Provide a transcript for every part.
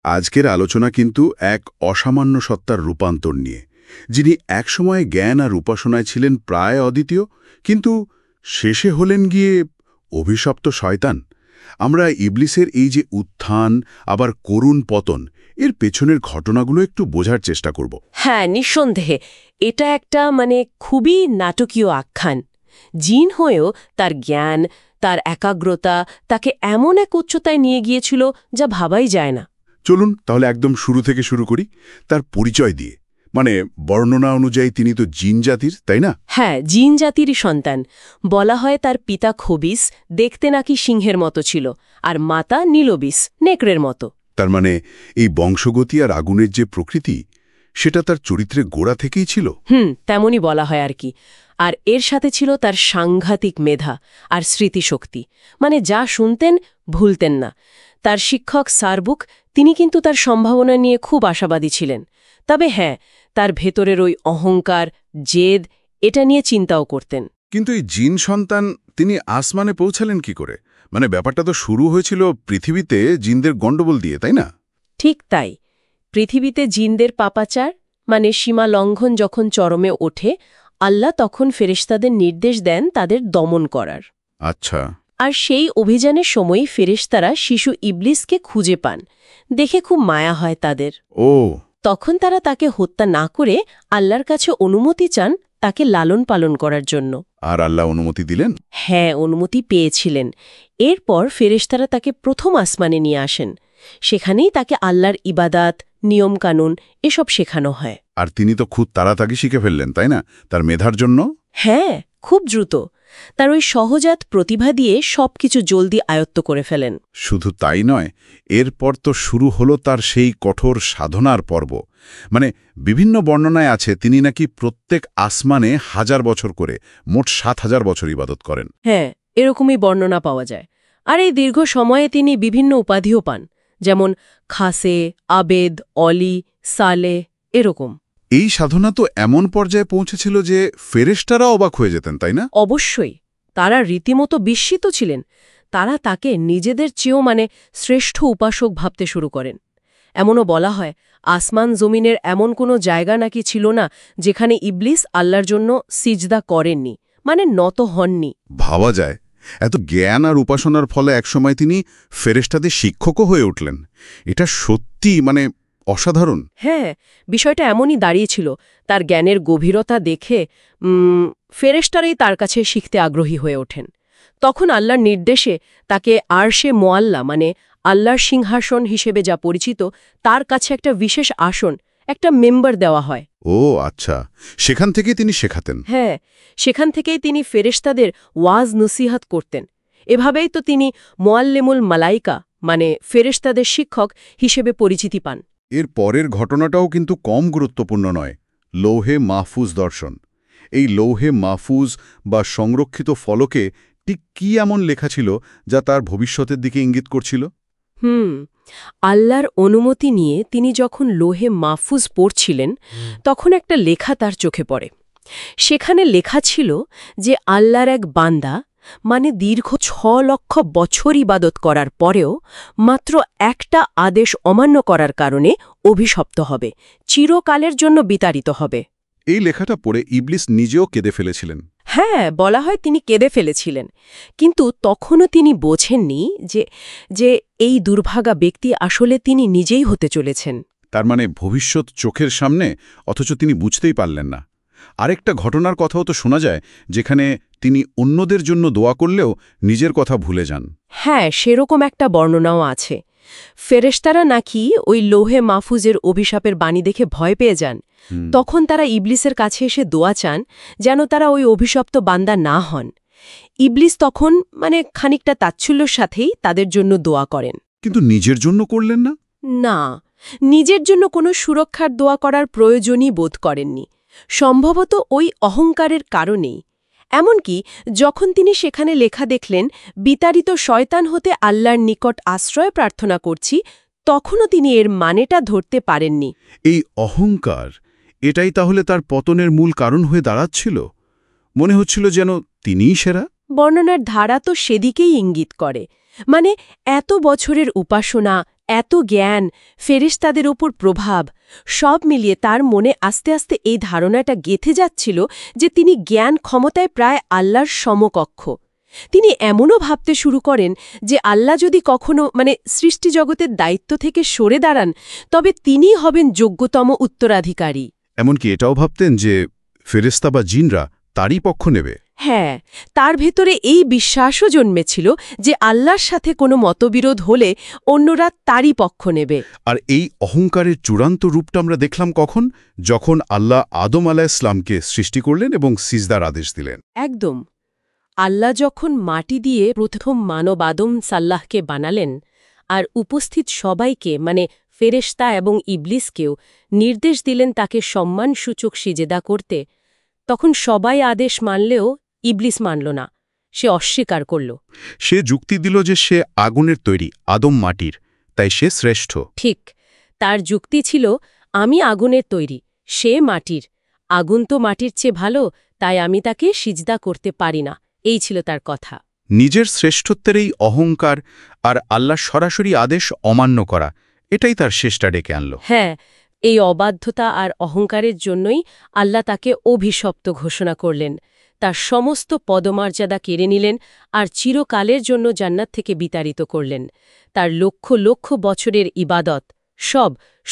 আজকের আলোচনা কিন্তু এক অসামান্য সত্তার রূপান্তর নিয়ে, যিনি একসময় জ্ঞান আর উপাসনায় ছিলেন প্রায় অদ্বিতীয়, কিন্তু শেষে হলেন গিয়ে অভিশপ্ত শয়তান। আমরা ইবলিসের এই যে উত্থান আবার করুণ পতন, এর পেছনের ঘটনাগুলো একটু বোঝার চেষ্টা করব। হ্যাঁ, নিঃসন্দেহে এটা একটা খুবই নাটকীয় আখ্যান। জিন হয়েও তার জ্ঞান, তার একাগ্রতা তাকে এমন এক উচ্চতায় নিয়ে গিয়েছিল যা ভাবাই যায় না। চলুন তাহলে একদম শুরু থেকে শুরু করি, তার পরিচয় দিয়ে। বর্ণনা অনুযায়ী তিনি তো জিন জাতির, তাই না? হ্যাঁ, জিন জাতিরই সন্তান। বলা হয় তার পিতা খবিস দেখতে নাকি সিংহের মতো ছিল, আর মাতা নীলবিস নেকড়ের মতো। তার এই বংশগতি আর আগুনের যে প্রকৃতি, সেটা তার চরিত্রে গোড়া থেকেই ছিল। তেমনই বলা হয় আর কি। আর এর সাথে ছিল তার সাংঘাতিক মেধা আর স্মৃতিশক্তি, যা শুনতেন ভুলতেন না। তার শিক্ষক সারবুক, তিনি কিন্তু তার সম্ভাবনা নিয়ে খুব আশাবাদী ছিলেন। তবে হ্যাঁ, তার ভেতরের ওই অহংকার, জেদ, এটা নিয়ে চিন্তাও করতেন। কিন্তু এই জিন সন্তান তিনি আসমানে পৌঁছালেন কি করে? ব্যাপারটা তো শুরু হয়েছিল পৃথিবীতে জিনদের গণ্ডগোল দিয়ে, তাই না? ঠিক তাই। পৃথিবীতে জিনদের পাপাচার সীমা লঙ্ঘন যখন চরমে ওঠে, আল্লাহ তখন ফেরেশতাদের নির্দেশ দেন তাদের দমন করার। আচ্ছা। আর সেই অভিযানের সময় ফেরেশতারা শিশু ইবলিসকে খুঁজে পান। দেখে খুব মায়া হয় তাদের। ও। তখন তারা তাকে হত্যা না করে আল্লাহর কাছে অনুমতি চান তাকে লালন পালন করার জন্য। আর আল্লাহ অনুমতি দিলেন? হ্যাঁ, অনুমতি পেয়েছিলেন। এরপর ফেরেশতারা তাকে প্রথম আসমানে নিয়ে আসেন। সেখানেই তাকে আল্লাহর ইবাদাত, নিয়মকানুন এসব শেখানো হয়। আর তিনি তো খুব তাড়াতাড়ি শিখে ফেললেন, তাই না? তার মেধার জন্য? হ্যাঁ, খুব দ্রুত। তার ওই সহজাত প্রতিভা দিয়ে সবকিছু জলদি আয়ত্ত করে ফেলেন। শুধু তাই নয়, এরপর তো শুরু হলো তার সেই কঠোর সাধনার পর্ব। বিভিন্ন বর্ণনায় আছে তিনি নাকি প্রত্যেক আসমানে 1000 বছর করে মোট 7000 বছর ইবাদত করেন। হ্যাঁ, এরকমই বর্ণনা পাওয়া যায়। আর এই দীর্ঘ সময়ে তিনি বিভিন্ন উপাধিও পান, যেমন খাসে, আবেদ, অলি, সালে, এরকম। এই সাধনা তো এমন পর্যায়ে পৌঁছেছিল যে ফেরেশতারা অবাক হয়ে যেতেন, তাই না? অবশ্যই। তারা রীতিমতো বিস্মিত ছিলেন। তারা তাকে নিজেদের চেয়েও শ্রেষ্ঠ উপাসক ভাবতে শুরু করেন। এমনও বলা হয়, আসমান জমিনের এমন কোনো জায়গা নাকি ছিল না যেখানে ইবলিস আল্লাহর জন্য সিজদা করেননি, নত হননি। ভাবা যায়, এত জ্ঞান আর উপাসনার ফলে একসময় তিনি ফেরেশতাদের শিক্ষকও হয়ে উঠলেন। এটা সত্যি অসাধারণ। হ্যাঁ, বিষয়টা এমনই দাঁড়িয়েছিল। তার জ্ঞানের গভীরতা দেখে ফেরেশতারাই তার কাছে শিখতে আগ্রহী হয়ে ওঠেন। তখন আল্লাহর নির্দেশে তাকে আরশে মোয়াল্লা আল্লাহর সিংহাসন হিসেবে যা পরিচিত, তার কাছে একটা বিশেষ আসন, একটা মেম্বার দেওয়া হয়। ও আচ্ছা, সেখান থেকে তিনি শেখাতেন? হ্যাঁ, সেখান থেকেই তিনি ফেরেশতাদের ওয়াজ নসিহত করতেন। এভাবেই তো তিনি মোয়াল্লেমুল মালাইকা ফেরেশতাদের শিক্ষক হিসেবে পরিচিতি পান। এর পরের ঘটনাটাও কিন্তু কম গুরুত্বপূর্ণ নয়, লৌহে মাহফুজ দর্শন। এই লৌহে মাহফুজ বা সংরক্ষিত ফলকে ঠিক কি এমন লেখা ছিল যা তার ভবিষ্যতের দিকে ইঙ্গিত করছিল? আল্লাহর অনুমতি নিয়ে তিনি যখন লোহে মাহফুজ পড়ছিলেন, তখন একটা লেখা তার চোখে পড়ে। সেখানে লেখা ছিল যে আল্লাহর এক বান্দা দীর্ঘ 6 লক্ষ বছর ইবাদত করার পরেও মাত্র একটা আদেশ অমান্য করার কারণে অভিশপ্ত হবে, চিরকালের জন্য বিতাড়িত হবে। এই লেখাটা পড়ে ইবলিস নিজেও কেঁদে ফেলেছিলেন। হ্যাঁ, বলা হয় তিনি কেঁদে ফেলেছিলেন। কিন্তু তখনও তিনি বোঝেননি যে এই দুর্ভাগা ব্যক্তি আসলে তিনি নিজেই হতে চলেছেন। তার ভবিষ্যৎ চোখের সামনে, অথচ তিনি বুঝতেই পারলেন না। আরেকটা ঘটনার কথাও তো শোনা যায়, যেখানে তিনি অন্যদের জন্য দোয়া করলেও নিজের কথা ভুলে যান। হ্যাঁ, সেরকম একটা বর্ণনাও আছে। ফেরেশতারা নাকি ওই লৌহে মাহফুজের অভিশাপের বাণী দেখে ভয় পেয়ে যান। তখন তারা ইবলিসের কাছে এসে দোয়া চান যেন তারা ওই অভিশপ্ত বান্দা না হন। ইবলিস তখন খানিকটা তাচ্ছল্যের সাথেই তাদের জন্য দোয়া করেন। কিন্তু নিজের জন্য করলেন না? না, নিজের জন্য কোনো সুরক্ষার দোয়া করার প্রয়োজনই বোধ করেননি। সম্ভবত ওই অহংকারের কারণেই। এমনকি যখন তিনি সেখানে লেখা দেখলেন, বিতাড়িত শয়তান হতে আল্লাহর নিকট আশ্রয় প্রার্থনা করছি, তখনও তিনি এর মানেটা ধরতে পারেননি। এই অহংকার, এটাই তাহলে তার পতনের মূল কারণ হয়ে দাঁড়াচ্ছিল? মনে হচ্ছিল যেন তিনিই সেরা। বর্ণনার ধারা তো সেদিকেই ইঙ্গিত করে। এত বছরের উপাসনা, এত জ্ঞান, ফেরেশতাদের ওপর প্রভাব, সব মিলিয়ে তার মনে আস্তে আস্তে এই ধারণাটা গেঁথে যাচ্ছিল যে তিনি জ্ঞান ক্ষমতায় প্রায় আল্লাহর সমকক্ষ। তিনি এমনও ভাবতে শুরু করেন যে আল্লাহ যদি কখনো সৃষ্টিজগতের দায়িত্ব থেকে সরে দাঁড়ান, তবে তিনিই হবেন যোগ্যতম উত্তরাধিকারী। এমনকি এটাও ভাবতেন যে ফেরেশতা বা জিনরা তারই পক্ষ নেবে। হ্যাঁ, তার ভেতরে এই বিশ্বাসও জন্মেছিল যে আল্লাহর সাথে কোনো মতবিরোধ হলে অন্যরা তারই পক্ষ নেবে। আর এই অহংকারের চূড়ান্ত রূপটা আমরা দেখলাম কখন? যখন আল্লাহ আদম আলাইহিসসালামকে সৃষ্টি করলেন এবং সিজদার আদেশ দিলেন। একদম। আল্লাহ যখন মাটি দিয়ে প্রথম মানব আদম সাল্লাহকে বানালেন আর উপস্থিত সবাইকে ফেরেশতা এবং ইবলিসকেও নির্দেশ দিলেন তাকে সম্মানসূচক সিজদা করতে, তখন সবাই আদেশ মানলেও ইবলিস মানল না, সে অস্বীকার করল। সে যুক্তি দিল যে সে আগুনের তৈরি, আদম মাটির, তাই সে শ্রেষ্ঠ। ঠিক, তার যুক্তি ছিল, আমি আগুনের তৈরি, সে মাটির, আগুন তো মাটির চেয়ে ভালো, তাই আমি তাকে সিজদা করতে পারি না, এই ছিল তার কথা। নিজের শ্রেষ্ঠত্বের এই অহংকার আর আল্লাহর সরাসরি আদেশ অমান্য করা, এটাই তার শেষটা ডেকে আনল। হ্যাঁ, এই অবাধ্যতা আর অহংকারের জন্যই আল্লাহ তাকে অভিশপ্ত ঘোষণা করলেন, তার সমস্ত পদমর্যাদা কেড়ে নিলেন আর চিরকালের জন্য জান্নাত থেকে বিতাড়িত করলেন। তার লক্ষ লক্ষ বছরের ইবাদত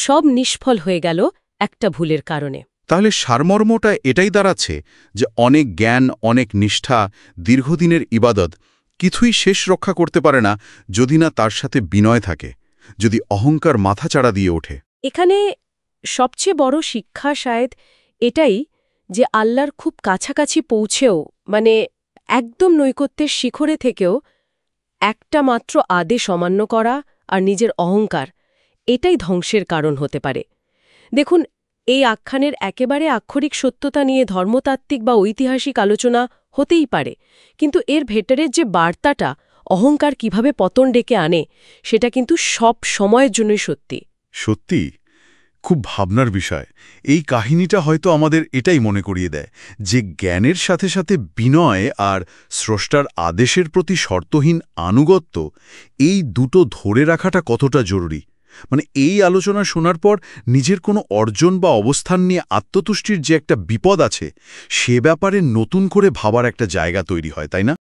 সব নিষ্ফল হয়ে গেল একটা ভুলের কারণে। তাহলে সারমর্মটা এটাই দাঁড়াচ্ছে যে অনেক জ্ঞান, অনেক নিষ্ঠা, দীর্ঘদিনের ইবাদত কিছুই শেষ রক্ষা করতে পারে না যদি না তার সাথে বিনয় থাকে, যদি অহংকার মাথাচাড়া দিয়ে ওঠে। এখানে সবচেয়ে বড় শিক্ষা শায়দ এটাই যে আল্লাহর খুব কাছাকাছি পৌঁছেও, একদম নৈকত্যের শিখরে থেকেও একটা মাত্র আদেশ অমান্য করা আর নিজের অহংকার, এটাই ধ্বংসের কারণ হতে পারে। দেখুন, এই আখ্যানের একেবারে আক্ষরিক সত্যতা নিয়ে ধর্মতাত্ত্বিক বা ঐতিহাসিক আলোচনা হতেই পারে, কিন্তু এর ভেতরের যে বার্তাটা অহংকার কিভাবে পতন ডেকে আনে, সেটা কিন্তু সব সময়ের জন্যই সত্যি। সত্যি খুব ভাবনার বিষয়। এই কাহিনীটা হয়তো আমাদের এটাই মনে করিয়ে দেয় যে জ্ঞানের সাথে সাথে বিনয় আর স্রষ্টার আদেশের প্রতি শর্তহীন আনুগত্য, এই দুটো ধরে রাখাটা কতটা জরুরি। এই আলোচনা শোনার পর নিজের কোনো অর্জন বা অবস্থান নিয়ে আত্মতুষ্টির যে একটা বিপদ আছে, সে ব্যাপারে নতুন করে ভাবার একটা জায়গা তৈরি হয়, তাই না?